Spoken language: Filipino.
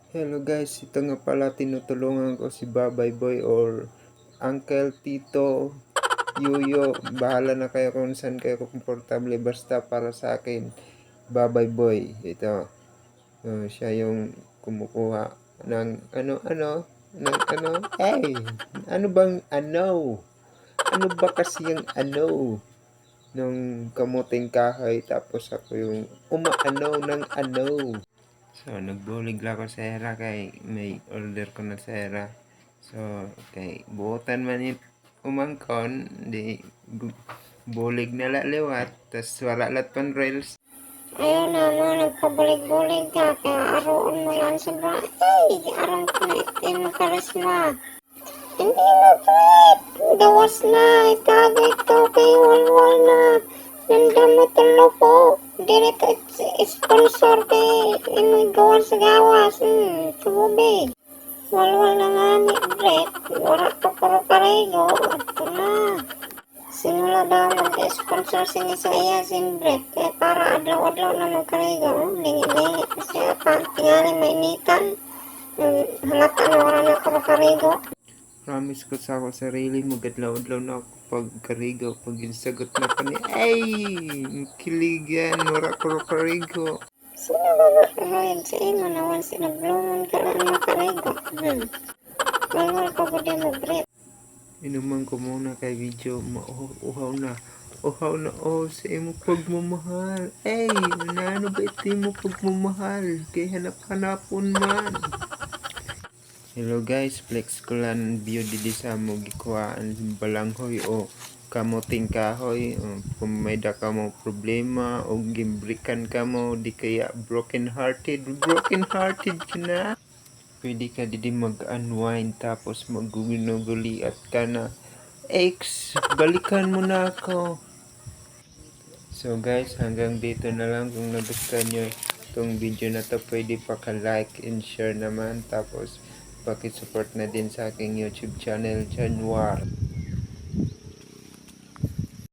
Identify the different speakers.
Speaker 1: Hello guys, ito nga pala tinutulungan ko si Babay Boy or Uncle Tito Yuyo. Bahala na kayo kung saan kayo komportable, basta para sa akin Babay Boy. Ito, siya yung kumukuha ng hey, ano bang ano ba kasi yung nung kamuting kahoy, tapos ako yung umaano ng. So, nagbulig lang ako sa Hera kay may order ko na sa Hera. So, kay buotan man yung umangkon, di bulig na laliwat, tas wala lat pan rails.
Speaker 2: Ayaw na mo, nagpabulig-bulig ka, kaya aroon mo lang sa bra. Hey, aroon ko na itim mo karisma. Hindi na, Fred. Gawas na, itago ito kay Walwal na. Nandamot ang lopo. Direct sponsor kay imoy gawas sa gawas. Tubi. Walwal na nga ni Brett. Wala pa puro parego. Ito na. Simula daw mag-sponsor sini sa iya sin Brett. Kaya para adlaw-adlaw na magkarego. Lingi-lingi pa siya pa. Tingali mainitan. Halata na wala na puro parego.
Speaker 1: Promise ko sa ako sarili mo, gadlaw-adlaw na ako pagkarigo. Pag insagot na pa ni, ay, kiligan, wala ko karigo.
Speaker 2: Sino ba makahayag sa imo na once in a blue moon ka lang makarigo? Walwal pa ko din mo, Brett.
Speaker 1: Inuman ko muna kay video, uhaw na. Uhaw na sa imo pagmamahal. Ay, ano ba ito mo pagmamahal? Kay hanap-hanapon man. Hello guys, flex ko lang view didi sa mo gikuhaan balanghoy o kamuting kahoy. Kung may da ka mo problema o gimbrikan ka mo, di kaya broken hearted ka na. Pwede ka didi mag-unwind tapos magugulo-guliat ka na. Ex, balikan mo na ako. So guys, hanggang dito na lang. Kung nagustuhan nyo itong video na to, pwede pa ka-like and share naman. Tapos, pakisupport na din sa aking YouTube channel, Januar.